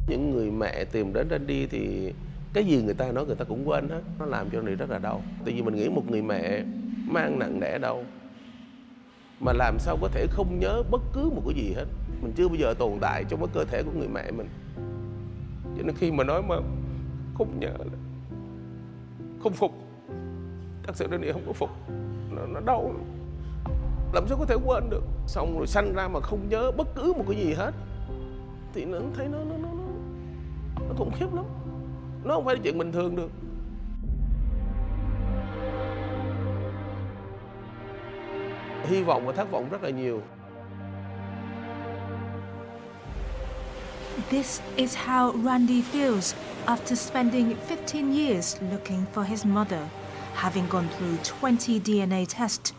Những người mẹ tìm đến Randy thì cái gì người ta nói người ta cũng quên hết. Nó làm cho Randy rất là đau. Tại vì mình nghĩ một người mẹ mang nặng đẻ đau mà làm sao có thể không nhớ bất cứ một cái gì hết. Mình chưa bao giờ tồn tại trong cái cơ thể của người mẹ mình. Cho nên khi mà nói mà không nhớ, không phục, thật sự Randy không có phục. Nó đau. Làm sao có thể quên được. Xong rồi sanh ra mà không nhớ bất cứ một cái gì hết thì nó thấy nó khủng khiếp lắm. Nó không phải là chuyện bình thường được. Hy vọng và thất vọng rất là nhiều. This is how Randy feels after spending 15 years looking for his mother, having gone through 20 DNA tests.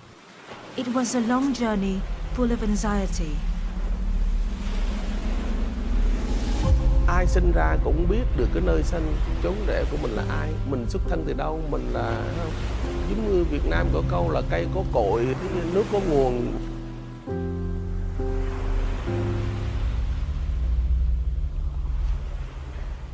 It was a long journey full of anxiety. Ai sinh ra cũng biết được cái nơi sanh chốn rễ của mình là ai, mình xuất thân từ đâu, mình là không? Giống như Việt Nam có câu là cây có cội, nước có nguồn.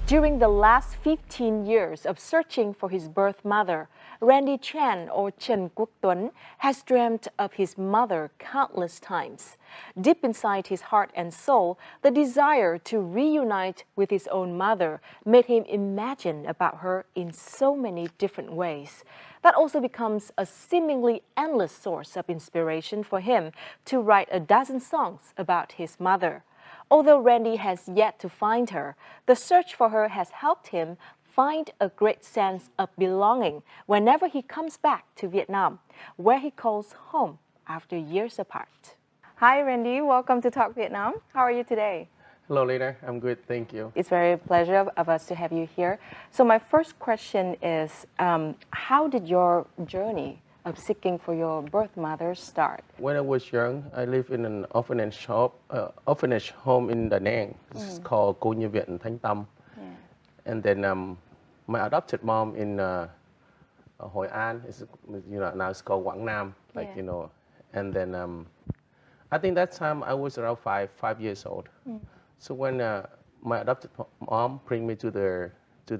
During the last 15 years of searching for his birth mother, Randy Chan, or Trần Quốc Tuấn, has dreamt of his mother countless times. Deep inside his heart and soul, the desire to reunite with his own mother made him imagine about her in so many different ways. That also becomes a seemingly endless source of inspiration for him to write a dozen songs about his mother. Although Randy has yet to find her, the search for her has helped him find a great sense of belonging whenever he comes back to Vietnam, where he calls home after years apart. Hi, Randy. Welcome to Talk Vietnam. How are you today? Hello, Lena. I'm good, thank you. It's very pleasure of us to have you here. So my first question is, how did your journey of seeking for your birth mother start? When I was young, I lived in an orphanage home in Da Nang. It's called Cô Nhi Viện Thánh Tâm. Yeah. And then my adopted mom in Hội An, now it's called Quảng Nam, And then I think that time I was around five years old. So when my adopted mom bring me to the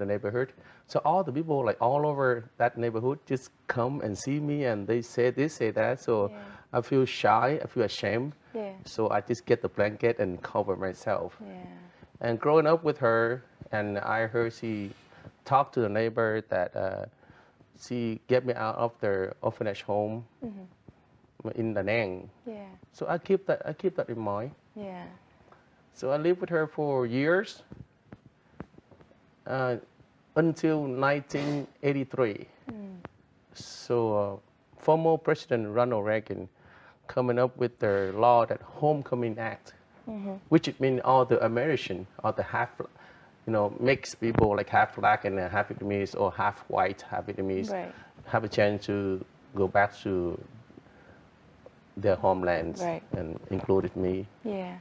neighborhood, so all the people like all over that neighborhood just come and see me, and they say this, say that. So I feel shy, I feel ashamed. Yeah. So I just get the blanket and cover myself. Yeah. And growing up with her, and I heard she talk to the neighbor that she get me out of the orphanage home in Da Nang. Yeah. So I keep that in mind. Yeah. So I lived with her for years until 1983. So former President Ronald Reagan coming up with the law, that Homecoming Act, which it means all the American, all the half, mixed people like half black and half Vietnamese or half white, half Vietnamese, Right. have a chance to go back to their homelands, Right. and included me. Yeah.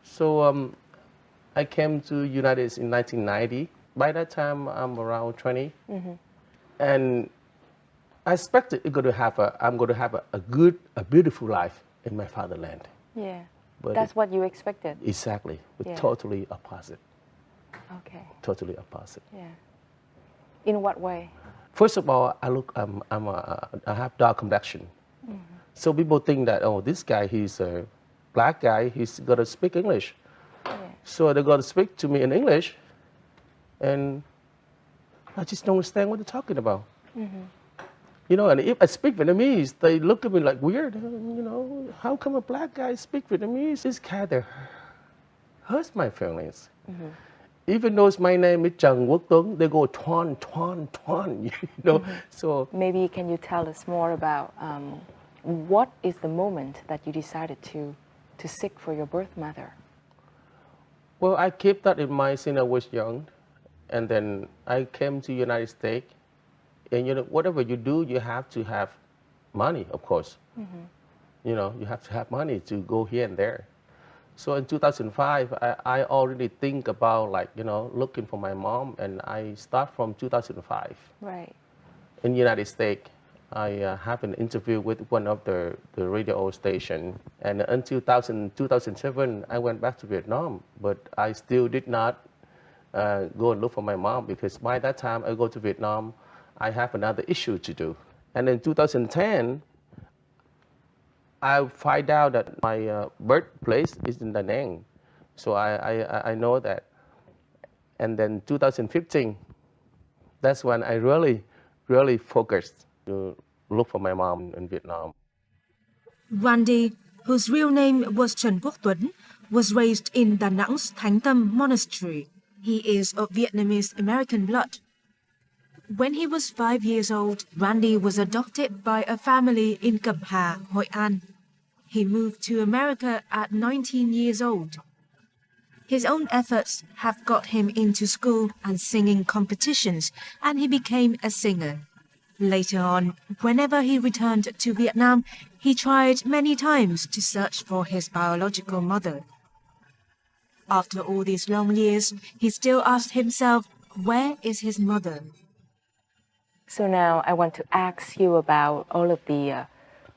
So I came to United States in 1990. By that time, I'm around 20, and I expected I'm going to have a beautiful life in my fatherland. Yeah. But That's what you expected. Exactly, but Yeah. totally opposite. Okay. Totally opposite. Yeah. In what way? First of all, I have dark complexion, so people think that this guy, he's a black guy, he's gonna speak English. Yeah. So they got to speak to me in English, and I just don't understand what they're talking about. And if I speak Vietnamese, they look at me like weird. How come a black guy speak Vietnamese? This kind of hurts my feelings. Even though my name is Trần Quốc Tuấn, they go Tuan, Tuan, Tuan. So Maybe can you tell us more about what is the moment that you decided to seek for your birth mother? Well, I kept that in mind since I was young, and then I came to United States, and whatever you do, you have to have money, of course. You have to have money to go here and there. So in 2005, I already think about looking for my mom, and I start from 2005 Right. in United States. I have an interview with one of the radio station, and until 2007, I went back to Vietnam, but I still did not go and look for my mom because by that time I go to Vietnam, I have another issue to do. And in 2010, I find out that my birthplace is in Da Nang, so I know that. And then 2015, that's when I really focused to look for my mom in Vietnam. Randy, whose real name was Trần Quốc Tuấn, was raised in Da Nang's Thánh Tâm Monastery. He is of Vietnamese American blood. When he was 5 years old, Randy was adopted by a family in Cẩm Hà, Hội An. He moved to America at 19 years old. His own efforts have got him into school and singing competitions, and he became a singer. Later on, whenever he returned to Vietnam, he tried many times to search for his biological mother. After all these long years, he still asked himself, where is his mother? So now I want to ask you about all of the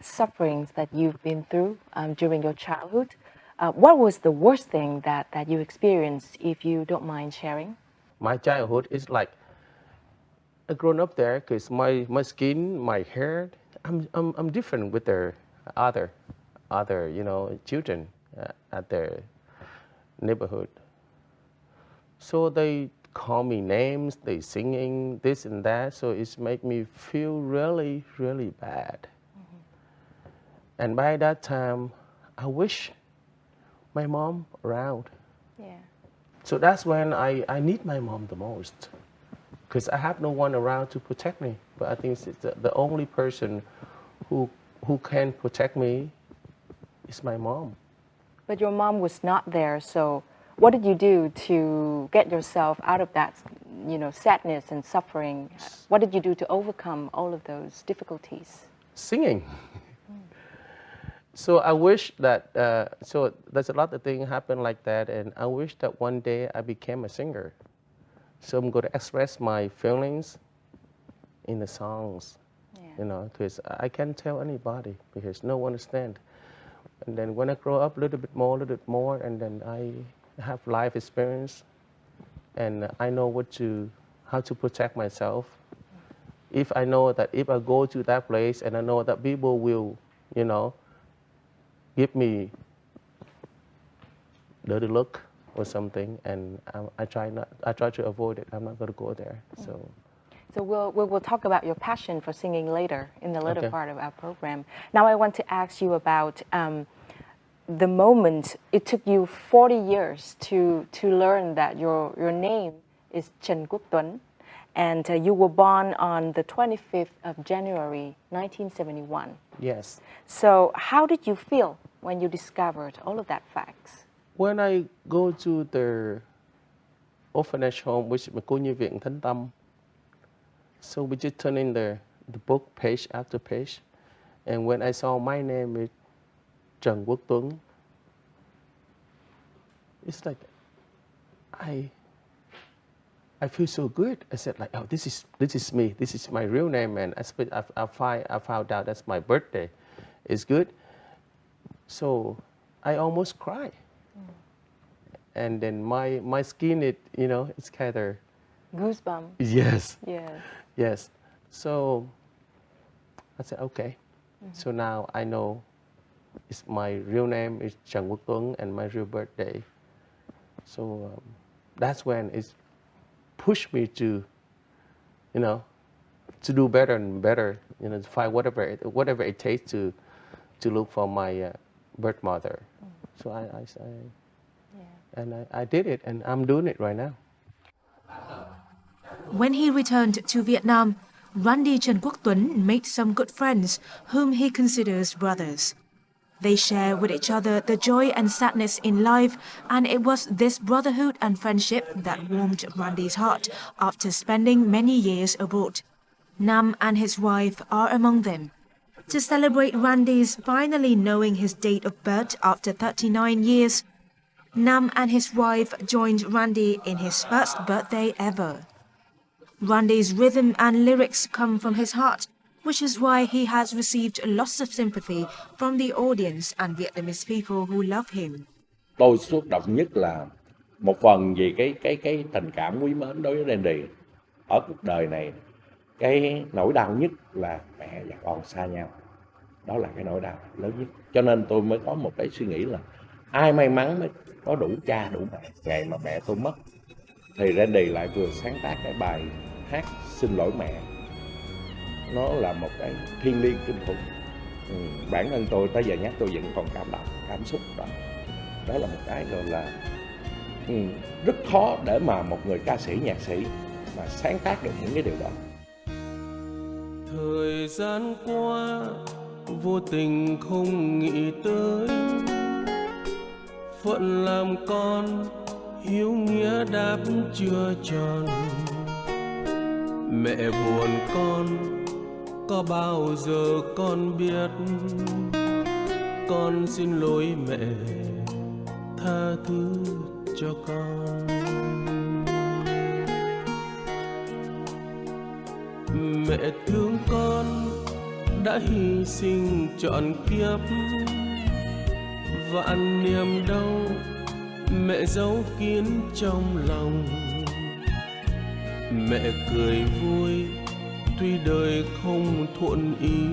sufferings that you've been through during your childhood. What was the worst thing that you experienced, if you don't mind sharing? My childhood is like I grown up there because my skin, my hair, I'm different with their other children at their neighborhood. So they call me names, they singing this and that, so it's make me feel really bad. And by that time, I wish my mom around. Yeah. So that's when I need my mom the most, because I have no one around to protect me. But I think it's the only person who can protect me is my mom. But your mom was not there, so what did you do to get yourself out of that, sadness and suffering? What did you do to overcome all of those difficulties? Singing. So I wish that, so there's a lot of things happen like that, and I wish that one day I became a singer. So I'm going to express my feelings in the songs, because I can't tell anybody, because no one understands. And then when I grow up a little bit more, and then I have life experience, and I know how to protect myself. If I know that if I go to that place, and I know that people will, give me dirty look or something, and I try to avoid it. I'm not going to go there. So we'll talk about your passion for singing later in the later Okay. part of our program. Now I want to ask you about the moment it took you 40 years to learn that your name is Trần Quốc Tuấn, and you were born on the 25th of January 1971. Yes. So how did you feel when you discovered all of that facts? When I go to the orphanage home, which is cô nhi viện Thánh Tâm, so we just turn in the book page after page, and when I saw my name is Trần Quốc Tuấn, it's like I feel so good. I said like, oh, this is me. This is my real name, and I found out that's my birthday. It's good. So I almost cry. And then my skin, it's kind of Goosebumps. yes. Yes. Yes. So I said, okay. So now I know it's my real name is Trần Quốc Tuấn and my real birthday. So that's when it's pushed me to, to do better and better, to find whatever it takes to look for my birth mother. So I did it, and I'm doing it right now. When he returned to Vietnam, Randy Trần Quốc Tuấn made some good friends whom he considers brothers. They share with each other the joy and sadness in life, and it was this brotherhood and friendship that warmed Randy's heart after spending many years abroad. Nam and his wife are among them. To celebrate Randy's finally knowing his date of birth after 39 years, Nam and his wife joined Randy in his first birthday ever. Randy's rhythm and lyrics come from his heart, which is why he has received lots of sympathy from the audience and Vietnamese people who love him. Tôi xúc động nhất là một phần vì cái tình cảm quý mến đối với Randy. Ở cuộc đời này, cái nỗi đau nhất là mẹ và con xa nhau. Đó là cái nỗi đau lớn nhất. Cho nên tôi mới có một cái suy nghĩ là ai may mắn mới có đủ cha đủ mẹ. Ngày mà mẹ tôi mất thì Randy lại vừa sáng tác cái bài hát Xin lỗi mẹ. Nó là một cái thiêng liêng kinh khủng. Bản thân tôi tới giờ nhắc tôi vẫn còn cảm động, cảm xúc đó. Đó là một cái gọi là rất khó để mà một người ca sĩ, nhạc sĩ mà sáng tác được những cái điều đó. Thời gian qua vô tình không nghĩ tới, phận làm con hiếu nghĩa đáp chưa tròn. Mẹ buồn con có bao giờ con biết, con xin lỗi mẹ, tha thứ cho con. Mẹ thương con đã hy sinh trọn kiếp, vạn niềm đau mẹ giấu kín trong lòng. Mẹ cười vui tuy đời không thuận ý,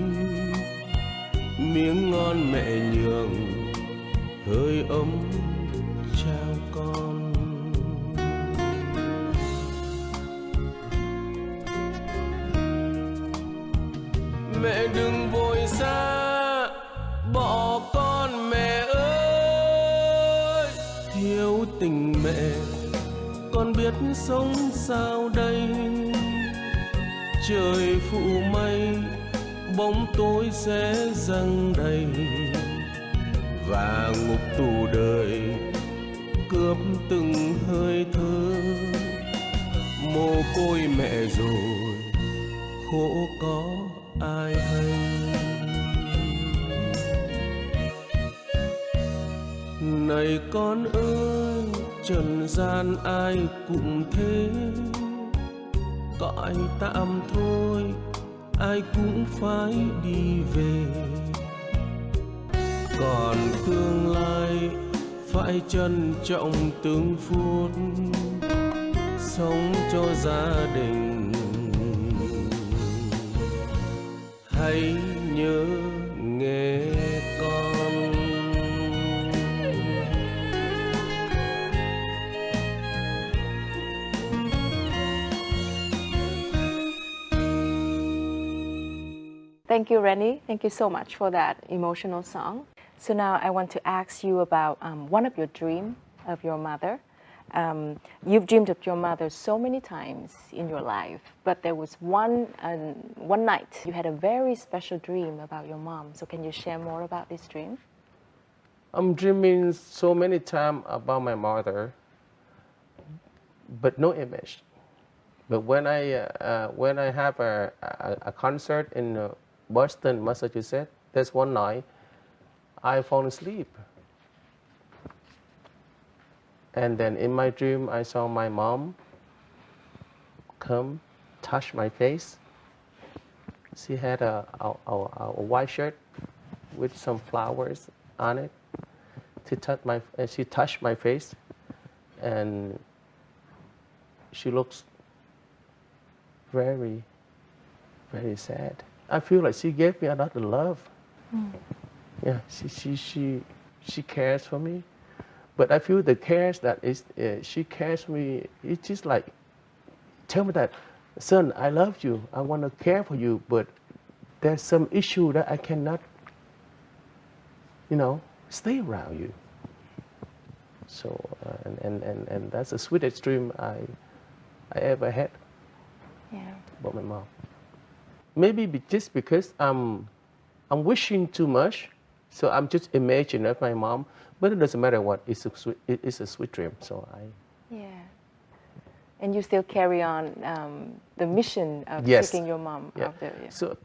miếng ngon mẹ nhường hơi ấm trao con. Mẹ đừng vội xa bỏ con mẹ ơi, thiếu tình mẹ con biết sống sao đây. Trời phụ mây bóng tối sẽ giăng đầy, và ngục tù đời cướp từng hơi thở. Mồ côi mẹ rồi khổ có ai hay. Này con ơi, trần gian ai cũng thế, cõi tạm thôi ai cũng phải đi về. Còn tương lai phải trân trọng từng phút, sống cho gia đình. Hãy nhớ nghe con. Thank you, Rennie. Thank you so much for that emotional song. So now I want to ask you about one of your dreams of your mother. You've dreamed of your mother so many times in your life, but there was one night you had a very special dream about your mom. So can you share more about this dream? I'm dreaming so many times about my mother, but no image. But when I have a concert in Boston, Massachusetts, there's one night I fall asleep. And then in my dream, I saw my mom come, touch my face. She had a white shirt with some flowers on it. She touched my face, and she looks very, very sad. I feel like she gave me a lot of love. Yeah, she cares for me. But I feel the cares that is she cares for me. It's just like, tell me that, son, I love you. I want to care for you, but there's some issue that I cannot, stay around you. So and that's the sweetest dream I ever had. Yeah. About my mom. Maybe just because I'm wishing too much, so I'm just imagining of my mom. But it doesn't matter what. It's a sweet dream. So Yeah. And you still carry on the mission of taking your mom out there. Yeah. So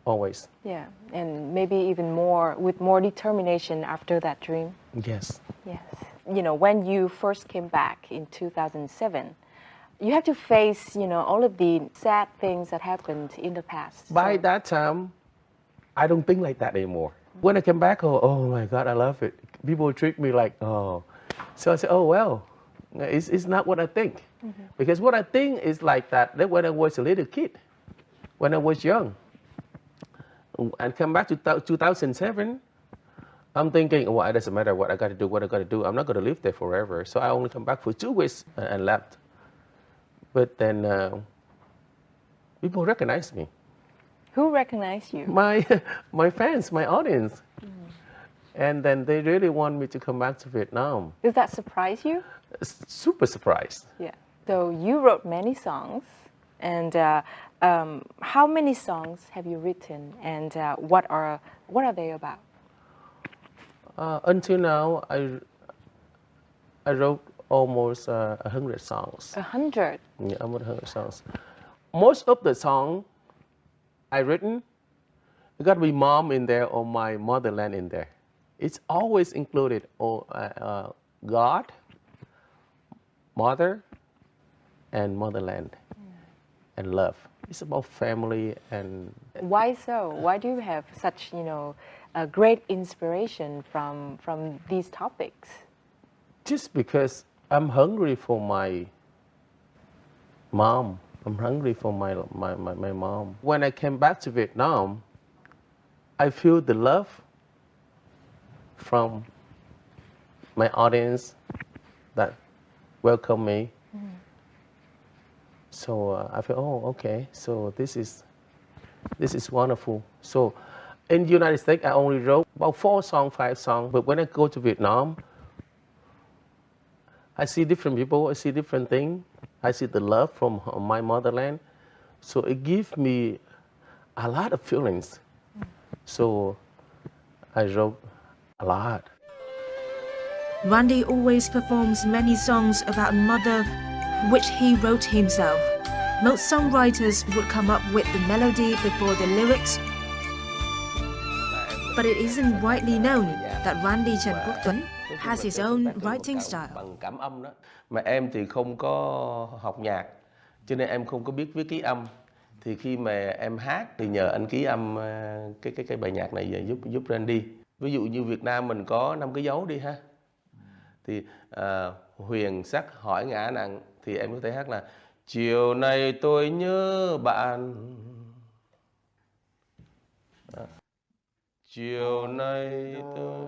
always. Yeah. And maybe even more, with more determination after that dream. Yes. Yes. When you first came back in 2007, You have to face, all of the sad things that happened in the past. By So- that time, I don't think like that anymore. When I came back, oh my God, I love it. People treat me like, oh. So I said, oh, well, it's not what I think. Because what I think is like that when I was a little kid, when I was young. And come back to 2007, I'm thinking, well, it doesn't matter what I got to do, what I got to do. I'm not going to live there forever. So I only come back for 2 weeks and left. But then people recognize me. Who recognized you? My fans, my audience. And then they really want me to come back to Vietnam. Does that surprise you? Super surprised. Yeah. So you wrote many songs, and how many songs have you written, and what are they about? Until now, I wrote almost 100 songs. 100. Yeah, almost 100 songs. Most of the songs I written, it got to be mom in there or my motherland in there. It's always included God, mother, and motherland, and love. It's about family and. Why so? Why do you have such, a great inspiration from these topics? Just because I'm hungry for my mom. I'm hungry for my mom. When I came back to Vietnam, I feel the love from my audience that welcome me. So I feel, oh, okay. So this is wonderful. So in the United States, I only wrote about 4 songs, 5 songs. But when I go to Vietnam, I see different people. I see different things. I see the love from my motherland. So it gives me a lot of feelings. So I wrote a lot. Randy always performs many songs about mother, which he wrote himself. Most songwriters would come up with the melody before the lyrics, but it isn't widely known that Randy Trần Quốc Tuấn has his own writing style. Bằng cảm âm đó. Mà em thì không có học nhạc, cho nên em không có biết viết ký âm. Thì khi mà em hát thì nhờ anh ký âm cái bài nhạc này về giúp Randy. Ví dụ như Việt Nam mình có 5 cái dấu đi ha. Thì huyền sắc hỏi ngã nặng thì em có thể hát là chiều nay tôi nhớ bạn. Chiều nay tôi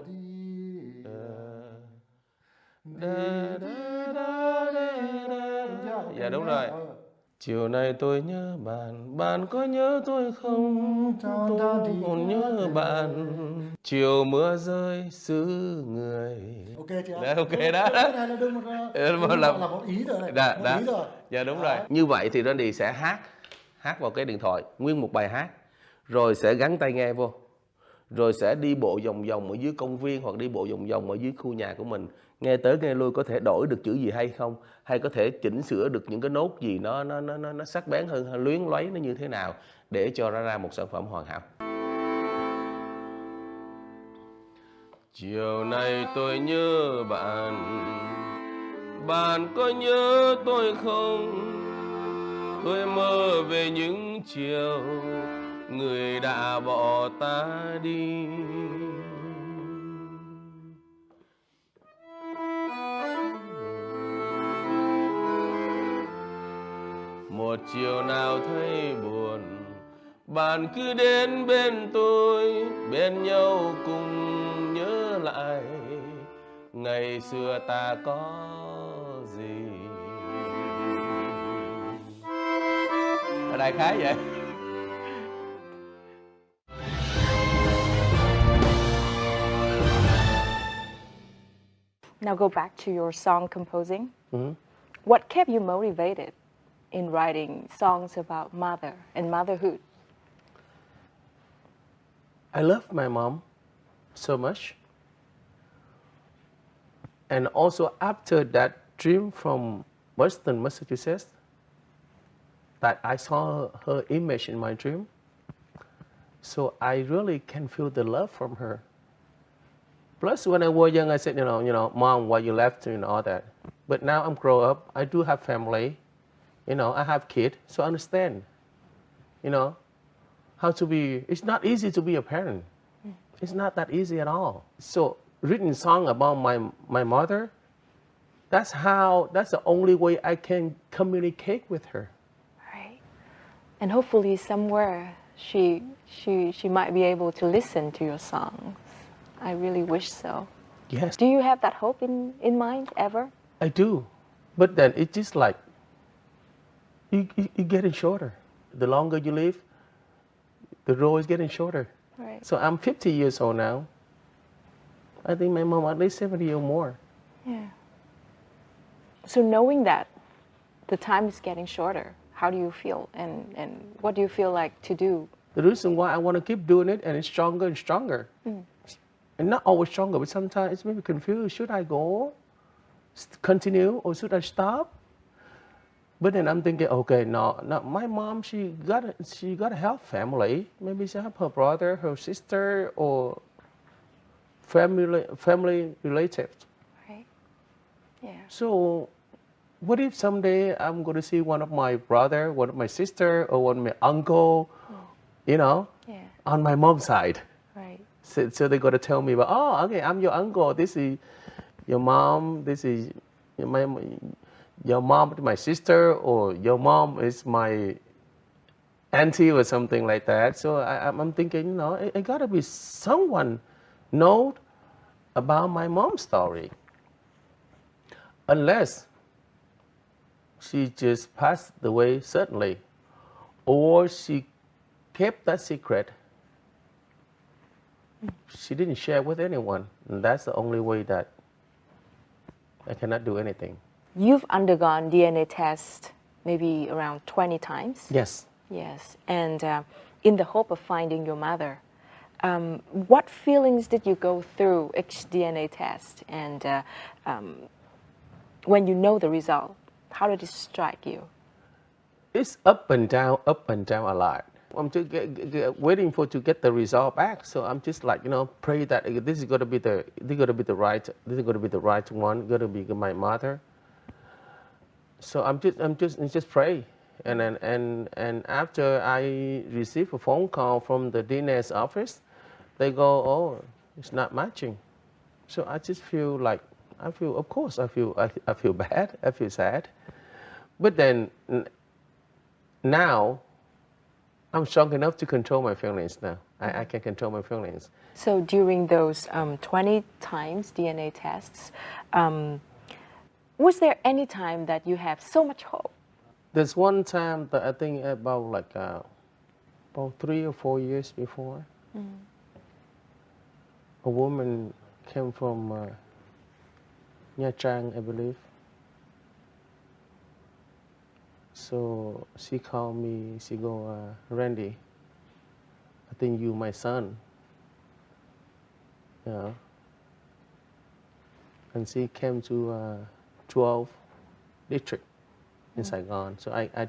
dạ đúng rồi. Chiều nay tôi nhớ bạn, bạn có nhớ tôi không? Tôi còn nhớ bạn. Chiều mưa rơi xứ người. Ok chị ạ. Đấy, ok đó. Cái này là đúng là một ý rồi này. Dạ, Một ý rồi. dạ đúng rồi. Như vậy thì Randy sẽ hát vào cái điện thoại nguyên một bài hát, rồi sẽ gắn tai nghe vô, rồi sẽ đi bộ vòng vòng ở dưới công viên hoặc đi bộ vòng vòng ở dưới khu nhà của mình, nghe tới nghe lui có thể đổi được chữ gì hay không, hay có thể chỉnh sửa được những cái nốt gì nó sắc bén hơn, luyến loáy nó như thế nào để cho ra một sản phẩm hoàn hảo. Chiều nay tôi nhớ bạn, bạn có nhớ tôi không? Tôi mơ về những chiều người đã bỏ ta đi. Một chiều nào thấy buồn, bạn cứ đến bên tôi, bên nhau cùng nhớ lại ngày xưa ta có gì. Đại khái vậy. Now go back to your song composing. What kept you motivated in writing songs about mother and motherhood? I love my mom so much. And also after that dream from Boston, Massachusetts, that I saw her image in my dream. So I really can feel the love from her. Plus, when I was young, I said, Mom, why you left, all that. But now I'm grown up. I do have family. I have kids, so I understand, how to be. It's not easy to be a parent. It's not that easy at all. So written song about my mother, that's the only way I can communicate with her. Right. And hopefully somewhere she might be able to listen to your songs. I really wish so. Yes, Do you have that hope in mind ever? I do. But then it's just like you getting shorter. The longer you live, the road is getting shorter. Right. So I'm 50 years old now. I think my mom at least 70 or more. Yeah. So knowing that the time is getting shorter, how do you feel? And what do you feel like to do? The reason why I want to keep doing it, and it's stronger and stronger. And not always stronger, but sometimes it's maybe confused. Should I go, continue, or should I stop? But then I'm thinking, okay, no, my mom, she got a health family. Maybe she have her brother, her sister, or family relatives. Right. Yeah. So what if someday I'm going to see one of my brother, one of my sister, or one of my uncle, Yeah. on my mom's side? Right. So they're going to tell me, oh, okay, I'm your uncle. This is your mom. This is your mom is my sister, or your mom is my auntie, or something like that. So I'm thinking, it got to be someone know about my mom's story. Unless she just passed away suddenly, or she kept that secret. She didn't share with anyone. And that's the only way that I cannot do anything. You've undergone DNA test maybe around 20 times? Yes. Yes. And in the hope of finding your mother, what feelings did you go through each DNA test? And when you know the result, how did it strike you? It's up and down a lot. I'm just waiting to get the result back. So I'm just like, pray that this is going to be the right one. Going to be my mother. So I'm just pray. And then and after I receive a phone call from the DNA's office, they go, oh, it's not matching. So I just feel like I feel bad. I feel sad. But then now I'm strong enough to control my feelings now. I can control my feelings. So during those 20 times DNA tests, was there any time that you have so much hope? There's one time that I think about 3 or 4 years before, a woman came from Nha Trang, I believe. So she called me, she go, Randy, I think you my son. And she came to 12 district in Saigon. So I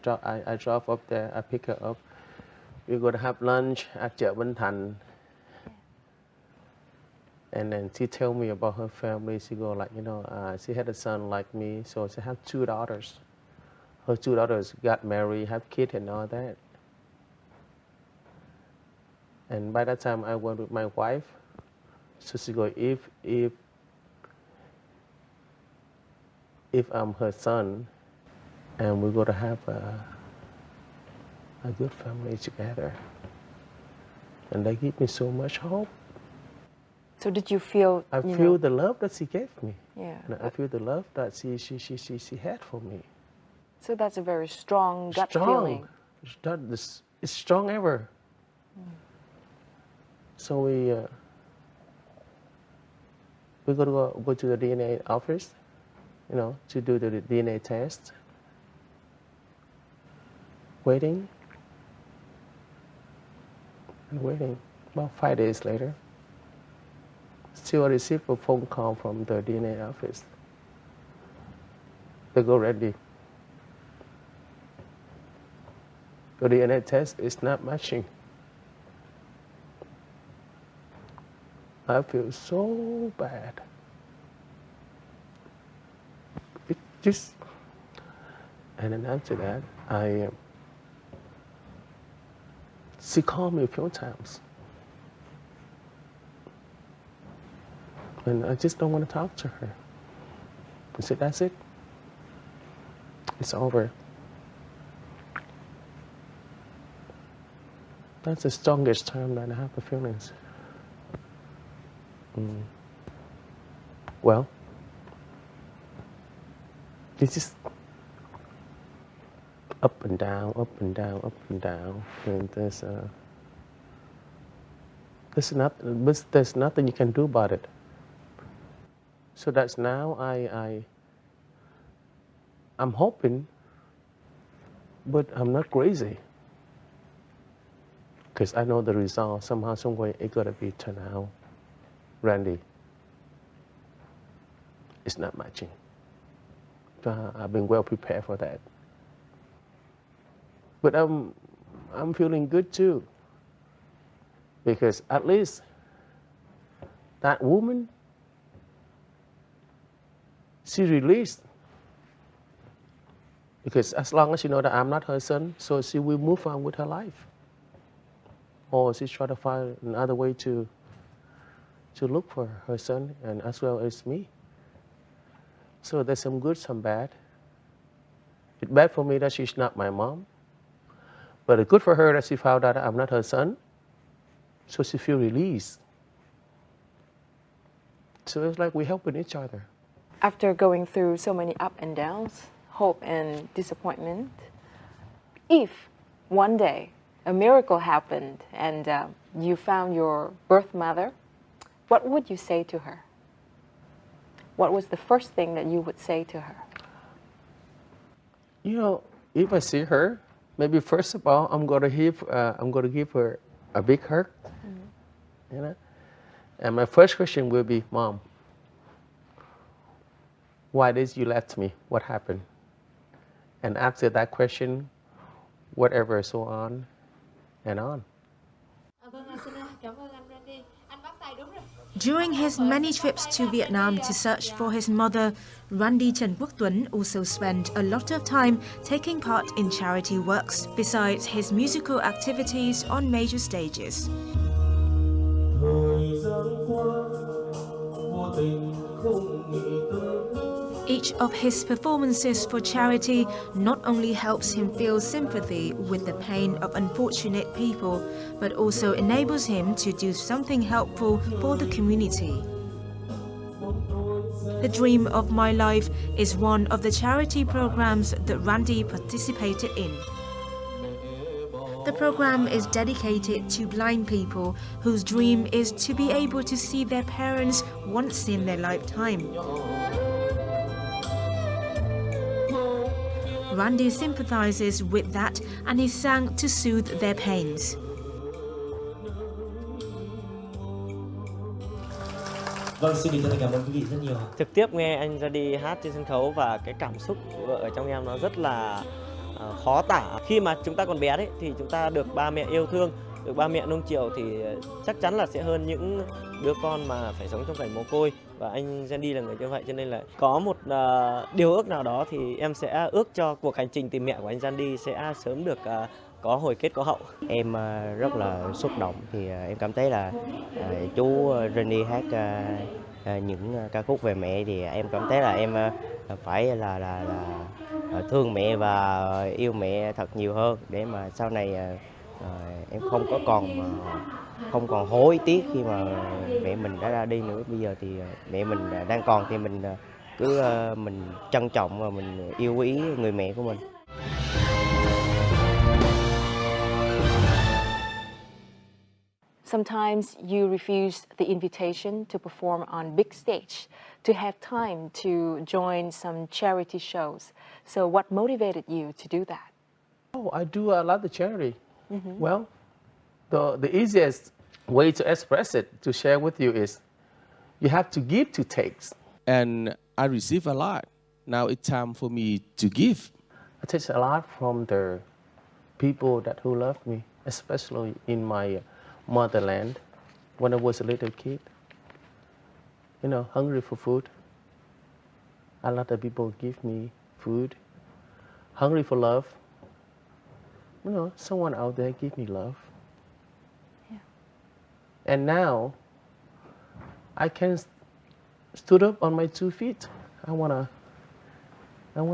drove up there, I pick her up. We're going to have lunch at chợ Bến Thành. And then she tell me about her family. She go she had a son like me, so she have 2 daughters. Her 2 daughters got married, have kids and all that. And by that time I went with my wife. So she go, if I'm her son, and we're going to have a good family together. And they give me so much hope. So did you feel? I feel the love that she gave me. Yeah. And I feel the love that she had for me. So that's a very strong gut feeling. It's strong ever. So we're going to go to the DNA office, to do the DNA test. Waiting. And waiting. About 5 days later, still I received a phone call from the DNA office. They go, Randy, the DNA test is not matching. I feel so bad. And then after that, she called me a few times. And I just don't want to talk to her. I said, that's it. It's over. That's the strongest time that I have the feelings. Well, it's just up and down, up and down, up and down. And there's nothing you can do about it. So that's now I'm hoping, but I'm not crazy. Because I know the result, somehow, some way, it gotta be turned out. Randy, it's not matching. I've been well prepared for that. But I'm feeling good too. Because at least that woman, she released. Because as long as she knows that I'm not her son, so she will move on with her life. Or she try to find another way to look for her son and as well as me. So there's some good, some bad. It's bad for me that she's not my mom. But it's good for her that she found out that I'm not her son. So she feels released. So it's like we're helping each other. After going through so many ups and downs, hope and disappointment, if one day a miracle happened and you found your birth mother, what would you say to her? What was the first thing that you would say to her? You know, if I see her, maybe first of all, I'm gonna give her a big hug. You know, and my first question will be, Mom, why did you left me? What happened? And after that question, whatever, so on and on. During his many trips to Vietnam to search for his mother, Randy Trần Quốc Tuấn also spent a lot of time taking part in charity works besides his musical activities on major stages. Each of his performances for charity not only helps him feel sympathy with the pain of unfortunate people, but also enables him to do something helpful for the community. The Dream of My Life is one of the charity programs that Randy participated in. The program is dedicated to blind people whose dream is to be able to see their parents once in their lifetime. Randy sympathizes with that and he sang to soothe their pains. Vâng, xin chân thành cảm ơn quý vị rất nhiều. Trực tiếp nghe anh ra đi hát trên sân khấu và cái cảm xúc ở trong em nó rất là khó tả. Khi mà chúng ta còn bé đấy thì chúng ta được ba mẹ yêu thương, được ba mẹ nuông chiều thì chắc chắn là sẽ hơn những đứa con mà phải sống trong cảnh mồ côi. Và anh Randy là người như vậy, cho nên là có một điều ước nào đó thì em sẽ ước cho cuộc hành trình tìm mẹ của anh Randy sẽ sớm được có hồi kết có hậu. Em rất là xúc động thì em cảm thấy là chú Randy hát những ca khúc về mẹ thì em cảm thấy là em phải là thương mẹ và yêu mẹ thật nhiều hơn để mà sau này em không còn hối tiếc khi mà mẹ mình đã ra đi nữa. Bây giờ thì mẹ mình đang còn thì mình cứ mình trân trọng và mình yêu quý người mẹ của mình. Sometimes you refuse the invitation to perform on big stage, to have time to join some charity shows. So what motivated you to do that? Oh, I do a lot of charity. Well, the easiest way to express it, to share with you is you have to give to take. And I receive a lot. Now it's time for me to give. I take a lot from the people who love me, especially in my motherland when I was a little kid. You know, hungry for food. A lot of people give me food, hungry for love. You know, someone out there give me love. Yeah. And now I can stood up on my 2 feet. I wanna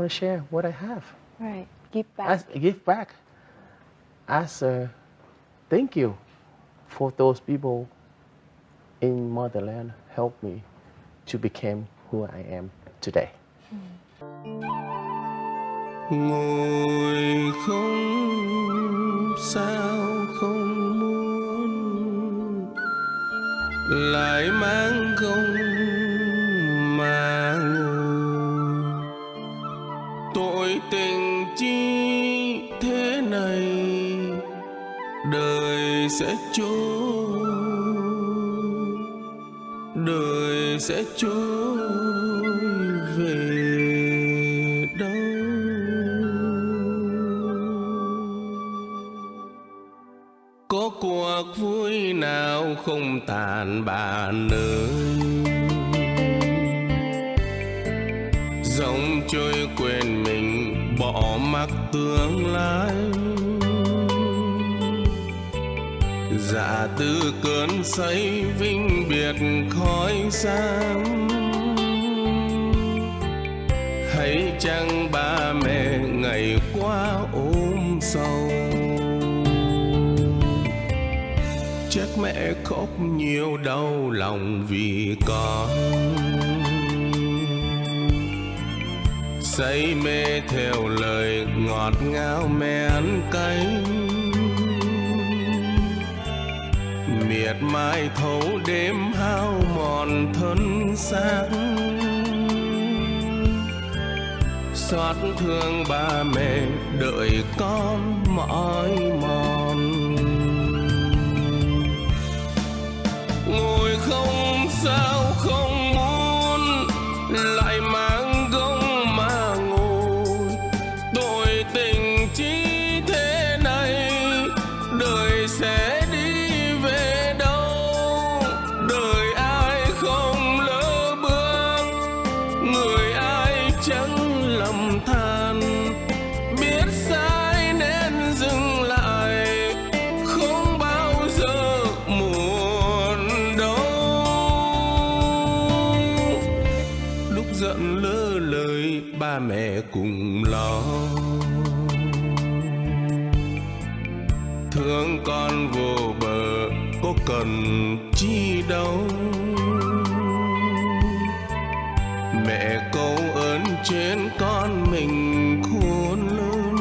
share what I have. Right. Give back. Give back. As a thank you for those people in motherland help me to become who I am today. Ngồi không sao không muốn, lại mang không mà ngồi. Tội tình chi thế này, đời sẽ trôi, đời sẽ trôi về đâu. Có cuộc vui nào không tàn bạn ơi, dòng trôi quên mình bỏ mặc tương lai. Dạ từ cơn say vinh biệt khói xám, hay chăng ba mẹ ngày qua ôm sầu. Chắc mẹ khóc nhiều đau lòng vì con, say mê theo lời ngọt ngào mẹ ăn cay. Miệt mài thấu đêm hao mòn thân xác, xót thương ba mẹ đợi con mỏi mòn. Ngồi không sao không muốn, lại mang gông mà ngồi. Tội tình chi thế này, đời sẽ đi về đâu. Đời ai không lỡ bước, người ai chẳng lầm than. Biết sai nên dừng lại, không bao giờ muộn đâu. Lúc giận lỡ lời ba mẹ cùng lo, thương con vô bờ có cần chi đâu. Mẹ câu ơn trên con mình khôn lớn,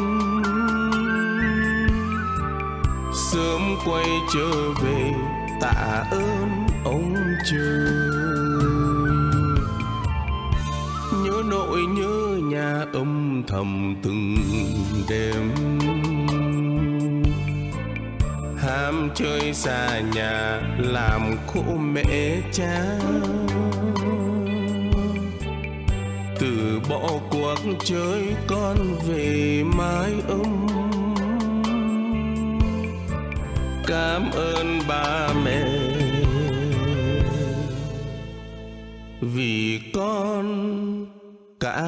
sớm quay trở về tạ ơn ông trời. Nhớ nội nhớ nhà âm thầm từng đêm, ham chơi xa nhà làm khổ mẹ cha. Từ bỏ cuộc chơi con về mái ấm, cảm ơn ba mẹ vì con cả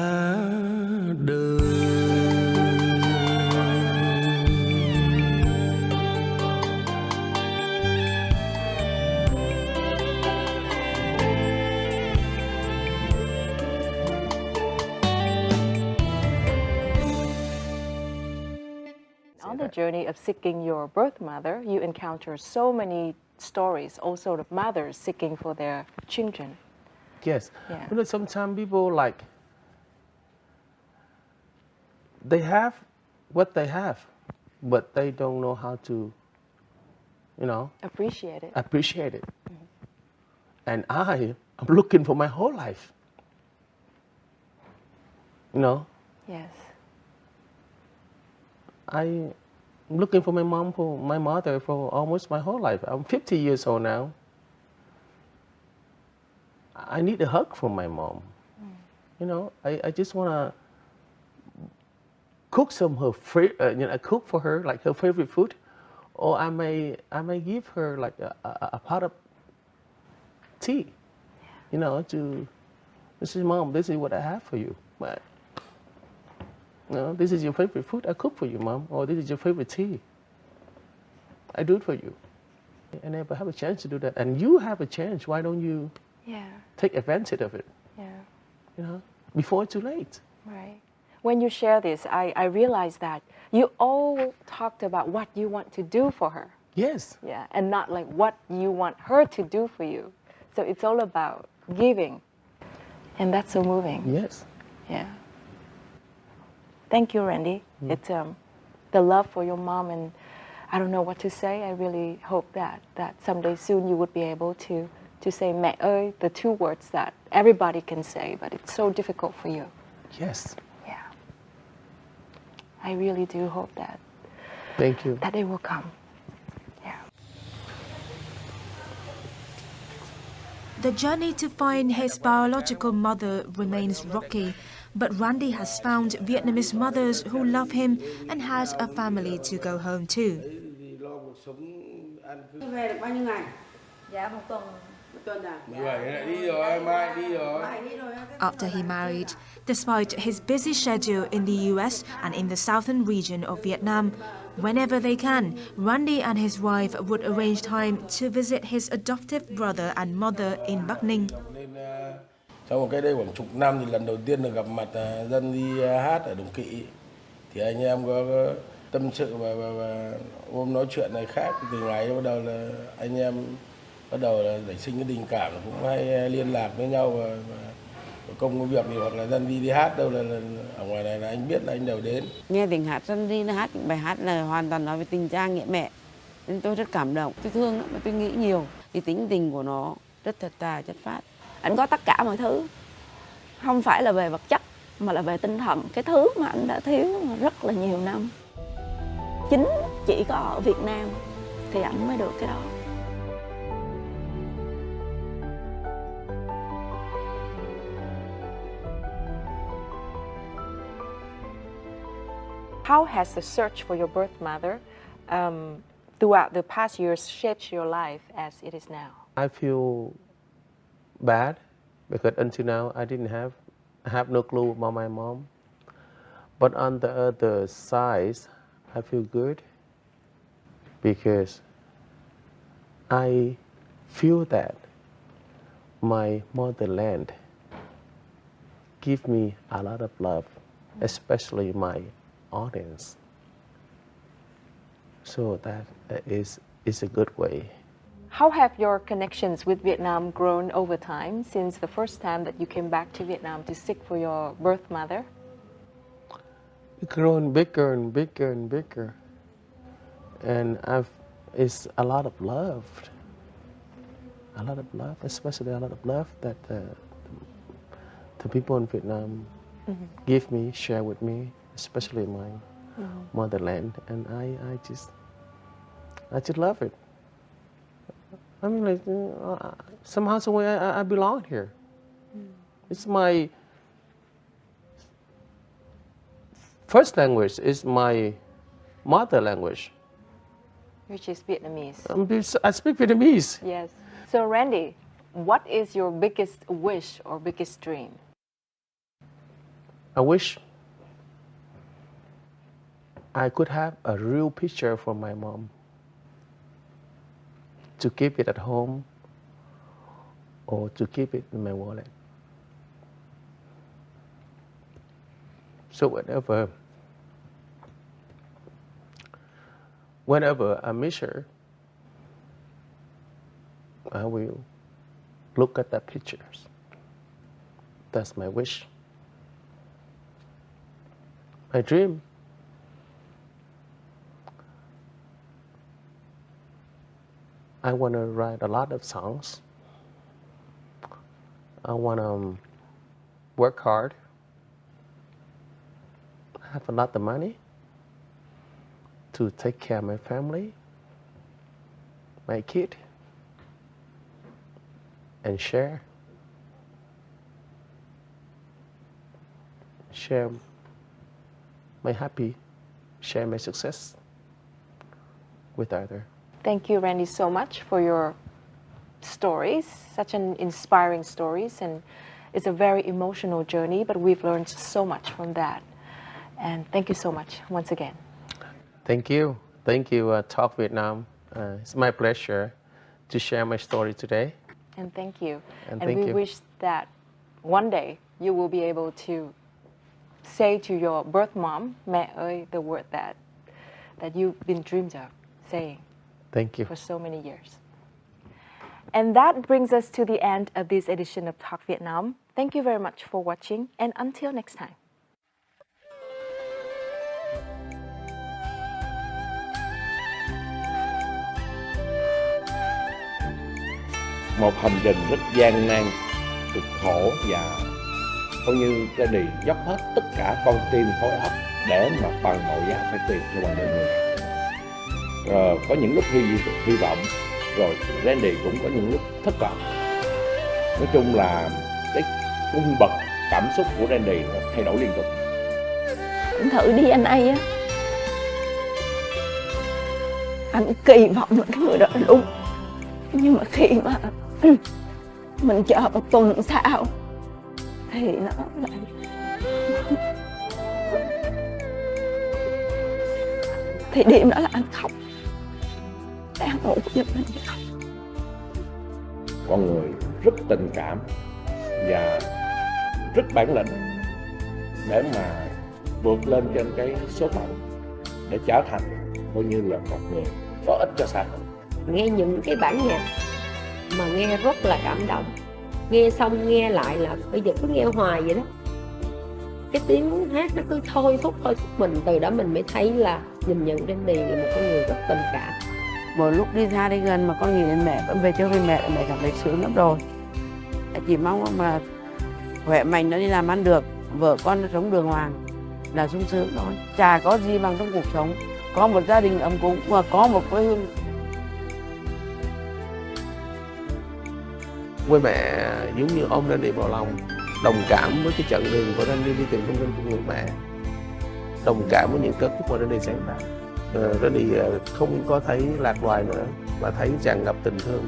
đời. On the journey of seeking your birth mother, you encounter so many stories, also of mothers seeking for their children. Yes. Yeah. You know, sometimes people like, they have what they have, but they don't know how to, you know, Appreciate it. appreciate it. And I'm looking for my whole life. You know, Yes. I'm looking for my mom, for my mother for almost my whole life. I'm 50 years old now. I need a hug from my mom. You know, I just want to cook some her cook for her like her favorite food, or I may give her like a pot of tea. You know, to this is mom. This is what I have for you. But No, this is your favorite food. I cook for you, Mom. Or this is your favorite tea. I do it for you. I never have a chance to do that. And you have a chance. Why don't you take advantage of it? Before it's too late. Right. When you share this, I realized that you all talked about what you want to do for her. Yes. Yeah, and not like what you want her to do for you. So it's all about giving. And that's so moving. Yes. Yeah. Thank you, Randy. It's the love for your mom, and I don't know what to say. I really hope that someday soon you would be able to say mẹ ơi, the two words that everybody can say, but it's so difficult for you. Yes. Yeah. I really do hope that. Thank you. That day will come. Yeah. The journey to find his biological mother remains rocky, but Randy has found Vietnamese mothers who love him and has a family to go home to. Về được bao nhiêu ngày? Dạ một tuần. Một tuần à? 17 lại đi rồi, mai đi rồi. After he married, despite his busy schedule in the US and in the southern region of Vietnam, whenever they can, Randy and his wife would arrange time to visit his adoptive brother and mother in Bắc Ninh. Trong một cái đây khoảng chục năm thì lần đầu tiên được gặp mặt dân đi hát ở Đồng Kỵ. Thì anh em có tâm sự và ôm nói chuyện này khác. Từ ngày bắt đầu là anh em bắt đầu là nảy sinh cái tình cảm, cũng hay liên lạc với nhau và công việc thì hoặc là dân đi hát đâu là ở ngoài này là anh biết là anh đều đến. Nghe tiếng hát dân đi nó hát những bài hát là hoàn toàn nói về tình cha nghĩa mẹ, nên tôi rất cảm động, tôi thương lắm, tôi nghĩ nhiều. Thì tính tình của nó rất thật thà chất phác. Anh có tất cả mọi thứ, không phải là về vật chất mà là về tinh thần, cái thứ mà anh đã thiếu rất là nhiều năm. Chính chỉ có ở Việt Nam thì anh mới được cái đó. How has the search for your birth mother throughout the past years shaped your life as it is now? I feel bad because until now I have no clue about my mom. But on the other side, I feel good because I feel that my motherland give me a lot of love, especially my audience. So that is a good way. How have your connections with Vietnam grown over time since the first time that you came back to Vietnam to seek for your birth mother? It's grown bigger and bigger and bigger. And it's a lot of love. A lot of love, especially a lot of love that the people in Vietnam give me, share with me, especially my motherland. And I just love it. I mean, like, somehow, some way, I belong here. It's my first language. Is my mother language. Which is Vietnamese. I speak Vietnamese. Yes. So, Randy, what is your biggest wish or biggest dream? I wish I could have a real picture from my mom, to keep it at home or to keep it in my wallet. So whenever I miss her, I will look at the pictures. That's my wish. My dream. I want to write a lot of songs. I want to work hard, have a lot of money to take care of my family, my kid, and share my happy, share my success with others. Thank you, Randy, so much for your stories, such an inspiring stories, and it's a very emotional journey, but we've learned so much from that. And thank you so much once again. Thank you. Thank you, Talk Vietnam. It's my pleasure to share my story today. And thank you. And And thank we you. wish that one day you will be able to say to your birth mom, mẹ ơi, the word that you've been dreamed of saying Thank you. for so many years. And that brings us to the end of this edition of Talk Vietnam. Thank you very much for watching, and until next time. Một hành trình rất gian nan, cực khổ và coi như Randy dốc hết tất cả con tim khối óc để mà bằng mọi giá phải tìm cho bằng được người này. Rồi có những lúc hy vọng, rồi Randy cũng có những lúc thất vọng. Nói chung là cái cung bậc cảm xúc của Randy nó thay đổi liên tục. Anh thử DNA á, anh kỳ vọng là cái người đó là đúng, nhưng mà khi mà mình chờ một tuần sau thì nó lại thì đêm đó là anh khóc, đang ngủ giật mình khóc. Con người rất tình cảm và rất bản lĩnh để mà vượt lên trên cái số phận để trở thành coi như là một người có ích cho xã hội. Nghe những cái bản nhạc mà nghe rất là cảm động, nghe xong nghe lại là bây giờ cứ nghe hoài vậy đó. Cái tiếng hát nó cứ thôi thúc mình, từ đó mình mới thấy là nhìn nhận Randy là một con người rất tình cảm. Một lúc đi xa đi gần mà con nghĩ đến mẹ, vẫn về chơi với mẹ là mẹ cảm thấy sướng lắm rồi. Chỉ mong mà khỏe mạnh nó đi làm ăn được, vợ con nó sống đường hoàng là sung sướng thôi. Chả có gì bằng trong cuộc sống, có một gia đình ấm cúng và có một quê hương. Quê mẹ giống như ôm Randy vào lòng, đồng cảm với cái chặng đường của Randy đi tìm thông tin của người mẹ, đồng cảm với những ca khúc mà Randy sáng tác. Randy không có thấy lạc loài nữa mà thấy tràn ngập tình thương.